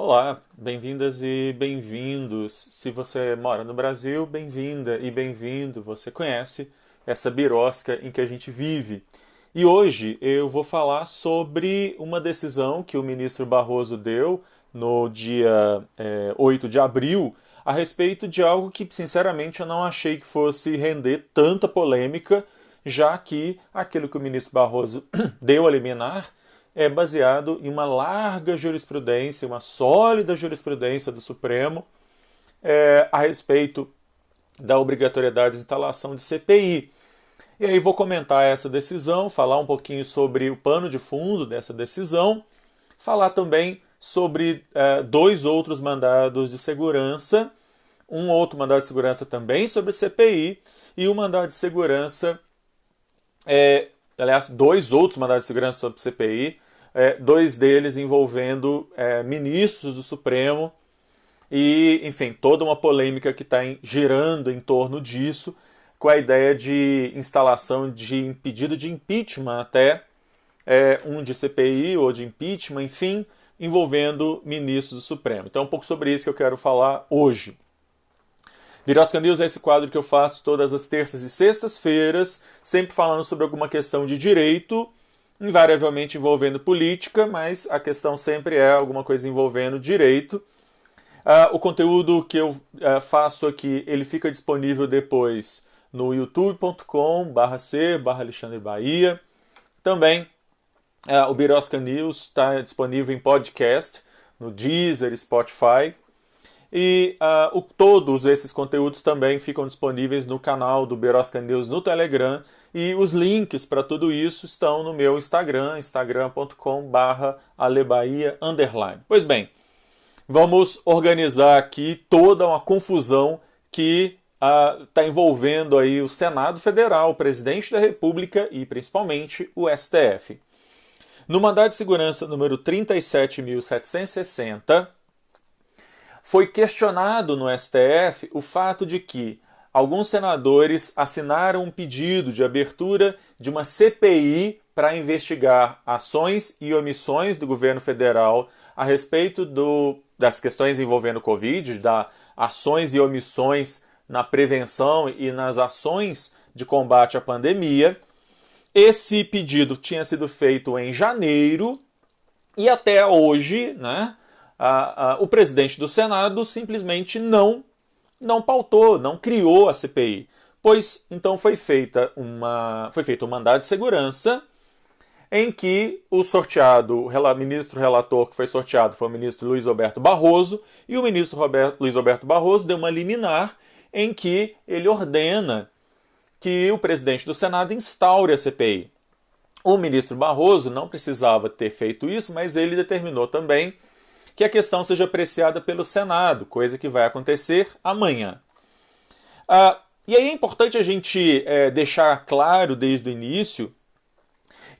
Olá, bem-vindas e bem-vindos. Se você mora no Brasil, bem-vinda e bem-vindo. Você conhece essa birosca em que a gente vive. E hoje eu vou falar sobre uma decisão que o ministro Barroso deu no dia 8 de abril a respeito de algo que, sinceramente, eu não achei que fosse render tanta polêmica, já que aquilo que o ministro Barroso deu a liminar é baseado em uma larga jurisprudência, uma sólida jurisprudência do Supremo a respeito da obrigatoriedade de instalação de CPI. E aí vou comentar essa decisão, falar um pouquinho sobre o pano de fundo dessa decisão, falar também sobre dois outros mandados de segurança, um outro mandado de segurança também sobre CPI e um mandado de segurança, aliás, dois outros mandados de segurança sobre CPI, dois deles envolvendo ministros do Supremo e, enfim, toda uma polêmica que está girando em torno disso, com a ideia de instalação de pedido de impeachment até, um de CPI ou de impeachment, enfim, envolvendo ministros do Supremo. Então é um pouco sobre isso que eu quero falar hoje. Birosca News é esse quadro que eu faço todas as terças e sextas-feiras, sempre falando sobre alguma questão de direito, invariavelmente envolvendo política, mas a questão sempre é alguma coisa envolvendo direito. O conteúdo que eu faço aqui, ele fica disponível depois no youtube.com/Alexandre Bahia. Também o Birosca News está disponível em podcast, no Deezer, Spotify. E todos esses conteúdos também ficam disponíveis no canal do Birosca News no Telegram. E os links para tudo isso estão no meu Instagram, instagram.com/alebahia_. Pois bem, vamos organizar aqui toda uma confusão que está envolvendo aí o Senado Federal, o Presidente da República e principalmente o STF. No mandado de segurança número 37.760, foi questionado no STF o fato de que alguns senadores assinaram um pedido de abertura de uma CPI para investigar ações e omissões do governo federal a respeito das questões envolvendo o Covid, das ações e omissões na prevenção e nas ações de combate à pandemia. Esse pedido tinha sido feito em janeiro e até hoje, né, o presidente do Senado simplesmente não pautou, não criou a CPI, pois então foi feito um mandado de segurança em que o ministro relator que foi sorteado foi o ministro Luiz Roberto Barroso, e o ministro Luiz Roberto Barroso deu uma liminar em que ele ordena que o presidente do Senado instaure a CPI. O ministro Barroso não precisava ter feito isso, mas ele determinou também que a questão seja apreciada pelo Senado, coisa que vai acontecer amanhã. E aí é importante a gente deixar claro desde o início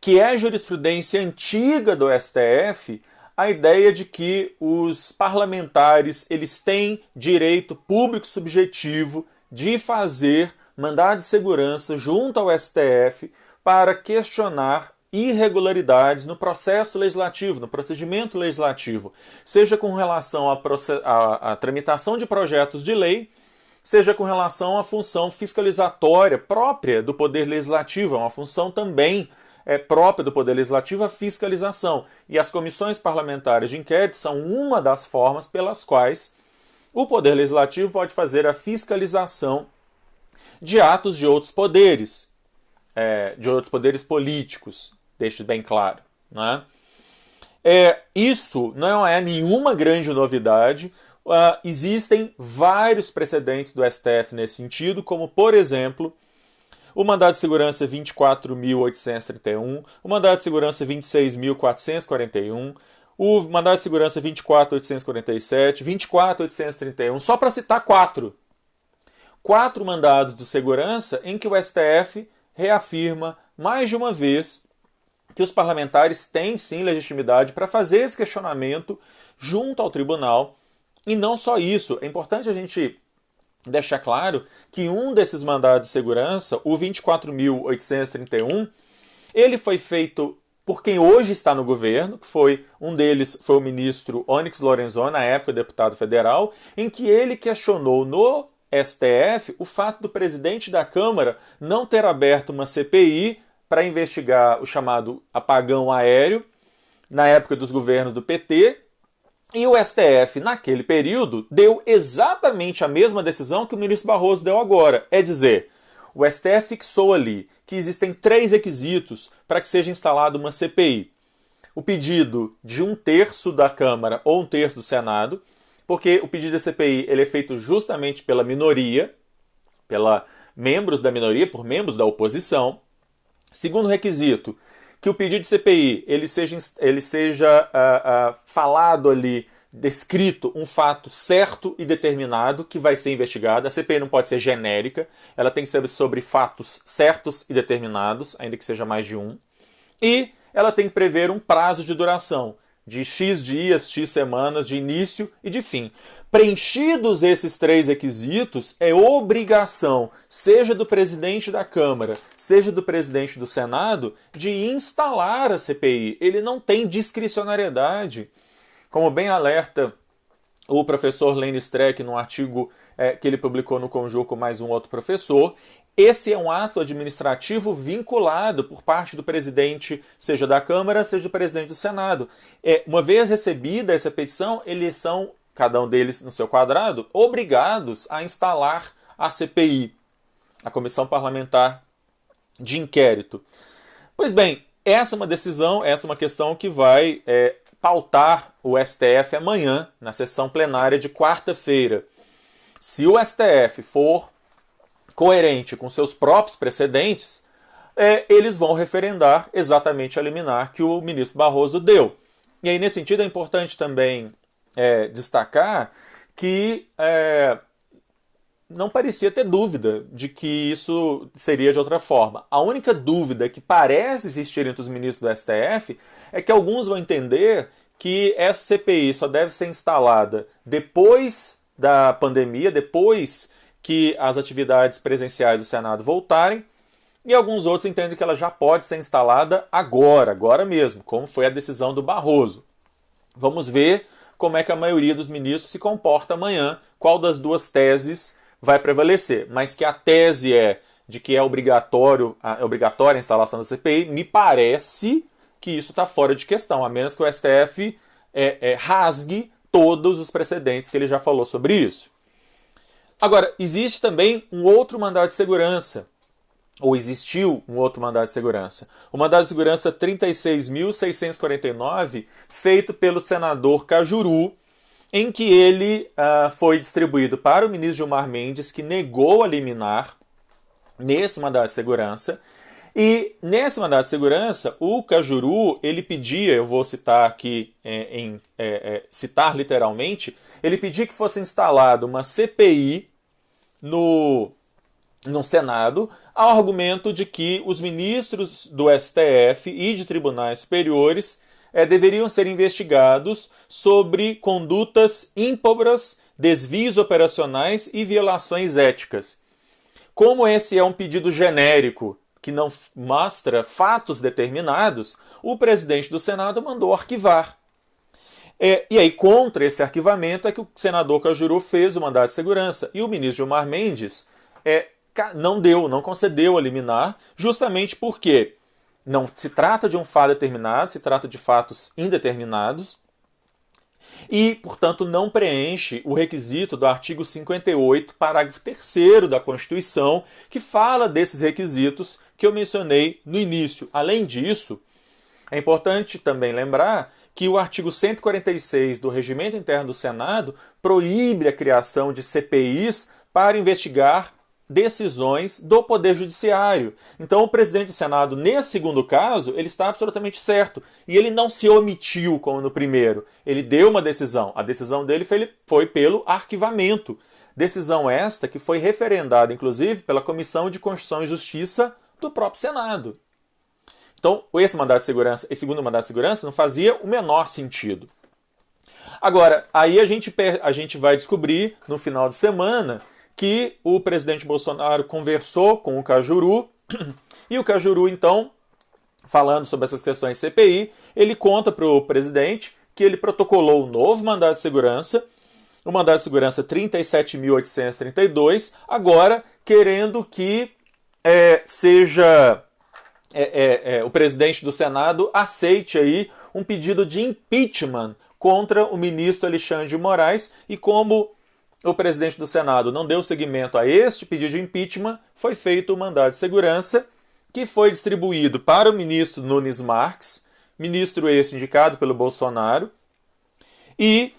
que é a jurisprudência antiga do STF a ideia de que os parlamentares eles têm direito público subjetivo de fazer mandado de segurança junto ao STF para questionar irregularidades no processo legislativo, no procedimento legislativo, seja com relação à tramitação de projetos de lei, seja com relação à função fiscalizatória própria do Poder Legislativo, é uma função também própria do Poder Legislativo, a fiscalização. E as comissões parlamentares de inquérito são uma das formas pelas quais o Poder Legislativo pode fazer a fiscalização de atos de outros poderes políticos, deixe bem claro. Né? Isso não é nenhuma grande novidade. Existem vários precedentes do STF nesse sentido, como, por exemplo, o mandado de segurança 24.831, o mandado de segurança 26.441, o mandado de segurança 24.847, 24.831, só para citar quatro mandados de segurança em que o STF reafirma mais de uma vez que os parlamentares têm sim legitimidade para fazer esse questionamento junto ao tribunal. E não só isso, é importante a gente deixar claro que um desses mandados de segurança, o 24.831, ele foi feito por quem hoje está no governo, que foi um deles foi o ministro Onyx Lorenzoni, na época deputado federal, em que ele questionou no STF o fato do presidente da Câmara não ter aberto uma CPI para investigar o chamado apagão aéreo na época dos governos do PT, e o STF, naquele período, deu exatamente a mesma decisão que o ministro Barroso deu agora. É dizer, o STF fixou ali que existem 3 requisitos para que seja instalada uma CPI. O pedido de 1/3 da Câmara ou 1/3 do Senado, porque o pedido da CPI ele é feito justamente pela minoria, pela membros da minoria, por membros da oposição. Segundo requisito, que o pedido de CPI ele seja falado ali, descrito um fato certo e determinado que vai ser investigado. A CPI não pode ser genérica, ela tem que ser sobre fatos certos e determinados, ainda que seja mais de um. E ela tem que prever um prazo de duração, de X dias, X semanas, de início e de fim. Preenchidos esses 3 requisitos, é obrigação, seja do presidente da Câmara, seja do presidente do Senado, de instalar a CPI. Ele não tem discricionariedade. Como bem alerta o professor Lênin Streck no artigo que ele publicou no Conjur com mais um outro professor, esse é um ato administrativo vinculado por parte do presidente, seja da Câmara, seja do presidente do Senado. Uma vez recebida essa petição, eles são, cada um deles no seu quadrado, obrigados a instalar a CPI, a Comissão Parlamentar de Inquérito. Pois bem, essa é uma decisão, essa é uma questão que vai pautar o STF amanhã, na sessão plenária de quarta-feira. Se o STF for coerente com seus próprios precedentes, eles vão referendar exatamente a liminar que o ministro Barroso deu. E aí, nesse sentido, é importante também destacar que não parecia ter dúvida de que isso seria de outra forma. A única dúvida que parece existir entre os ministros do STF é que alguns vão entender que essa CPI só deve ser instalada depois da pandemia, depois que as atividades presenciais do Senado voltarem, e alguns outros entendem que ela já pode ser instalada agora mesmo, como foi a decisão do Barroso. Vamos ver como é que a maioria dos ministros se comporta amanhã, qual das duas teses vai prevalecer. Mas que a tese de que é obrigatória a instalação da CPI, me parece que isso está fora de questão, a menos que o STF rasgue todos os precedentes que ele já falou sobre isso. Agora, existe também um outro mandado de segurança, ou existiu um outro mandado de segurança. O mandado de segurança 36.649, feito pelo senador Cajuru, em que ele foi distribuído para o ministro Gilmar Mendes, que negou a liminar nesse mandado de segurança. E nesse mandado de segurança, o Cajuru, ele pedia, eu vou citar aqui, citar literalmente, ele pedia que fosse instalada uma CPI no Senado, ao argumento de que os ministros do STF e de tribunais superiores deveriam ser investigados sobre condutas ímprobas, desvios operacionais e violações éticas. Como esse é um pedido genérico que não mostra fatos determinados, o presidente do Senado mandou arquivar. E aí, contra esse arquivamento, é que o senador Cajuru fez o mandado de segurança. E o ministro Gilmar Mendes não concedeu a liminar, justamente porque não se trata de um fato determinado, se trata de fatos indeterminados, e, portanto, não preenche o requisito do artigo 58, parágrafo 3º da Constituição, que fala desses requisitos que eu mencionei no início. Além disso, é importante também lembrar que o artigo 146 do Regimento Interno do Senado proíbe a criação de CPIs para investigar decisões do Poder Judiciário. Então, o presidente do Senado, nesse segundo caso, ele está absolutamente certo. E ele não se omitiu como no primeiro. Ele deu uma decisão. A decisão dele foi pelo arquivamento. Decisão esta que foi referendada, inclusive, pela Comissão de Constituição e Justiça do próprio Senado. Então, esse segundo mandado de segurança não fazia o menor sentido. Agora, aí a gente vai descobrir, no final de semana, que o presidente Bolsonaro conversou com o Cajuru, e o Cajuru, então, falando sobre essas questões CPI, ele conta para o presidente que ele protocolou um novo mandado de segurança, o mandado de segurança 37.832, agora querendo que o presidente do Senado aceite aí um pedido de impeachment contra o ministro Alexandre de Moraes, e como o presidente do Senado não deu seguimento a este pedido de impeachment, foi feito o mandado de segurança, que foi distribuído para o ministro Nunes Marques, ministro esse indicado pelo Bolsonaro, e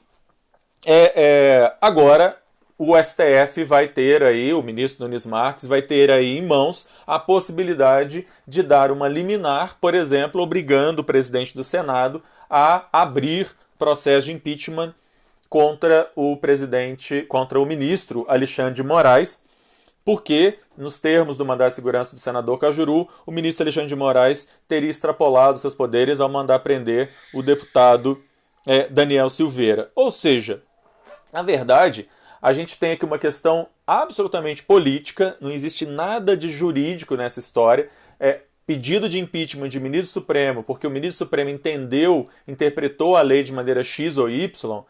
agora o STF vai ter aí, o ministro Nunes Marques vai ter aí em mãos a possibilidade de dar uma liminar, por exemplo, obrigando o presidente do Senado a abrir processo de impeachment contra o ministro Alexandre de Moraes, porque, nos termos do mandado de segurança do senador Cajuru, o ministro Alexandre de Moraes teria extrapolado seus poderes ao mandar prender o deputado Daniel Silveira. Ou seja, na verdade, a gente tem aqui uma questão absolutamente política, não existe nada de jurídico nessa história. Pedido de impeachment de ministro supremo, porque o ministro supremo interpretou a lei de maneira X ou Y,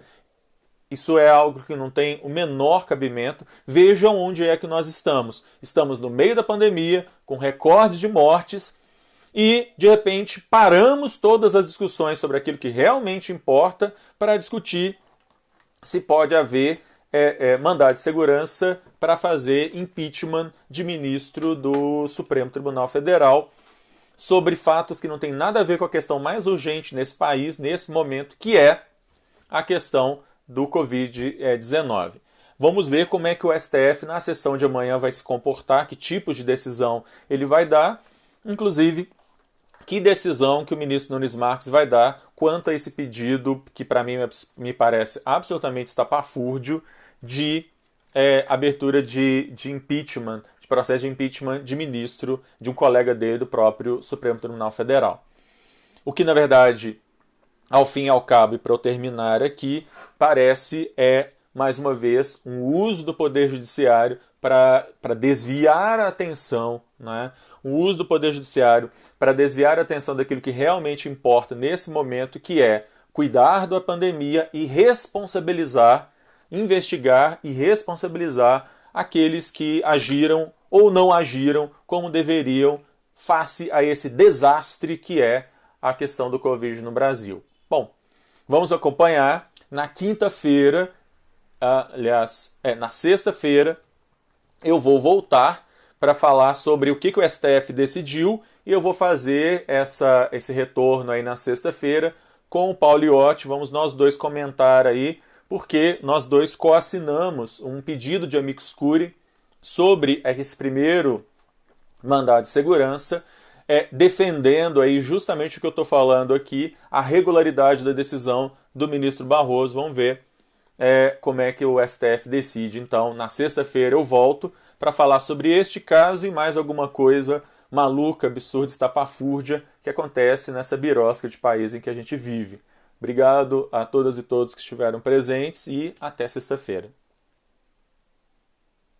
isso é algo que não tem o menor cabimento. Vejam onde é que nós estamos. Estamos no meio da pandemia, com recordes de mortes, e, de repente, paramos todas as discussões sobre aquilo que realmente importa para discutir se pode haver mandado de segurança para fazer impeachment de ministro do Supremo Tribunal Federal sobre fatos que não tem nada a ver com a questão mais urgente nesse país, nesse momento, que é a questão do Covid-19. Vamos ver como é que o STF, na sessão de amanhã, vai se comportar, que tipos de decisão ele vai dar, inclusive que decisão que o ministro Nunes Marques vai dar quanto a esse pedido, que para mim me parece absolutamente estapafúrdio, de abertura de impeachment, de processo de impeachment de ministro, de um colega dele do próprio Supremo Tribunal Federal. O que, na verdade, ao fim e ao cabo, e para eu terminar aqui, parece, mais uma vez, um uso do Poder Judiciário para desviar a atenção, né? O uso do Poder Judiciário para desviar a atenção daquilo que realmente importa nesse momento, que é cuidar da pandemia e investigar e responsabilizar aqueles que agiram ou não agiram como deveriam face a esse desastre que é a questão do Covid no Brasil. Bom, vamos acompanhar na quinta-feira, na sexta-feira, eu vou voltar para falar sobre o que o STF decidiu, e eu vou fazer esse retorno aí na sexta-feira com o Paulo Iotti. Vamos nós dois comentar aí, porque nós dois coassinamos um pedido de amicus curiae sobre esse primeiro mandado de segurança, defendendo aí justamente o que eu estou falando aqui, a regularidade da decisão do ministro Barroso. Vamos ver como é que o STF decide. Então, na sexta-feira eu volto para falar sobre este caso e mais alguma coisa maluca, absurda, estapafúrdia que acontece nessa birosca de país em que a gente vive. Obrigado a todas e todos que estiveram presentes e até sexta-feira.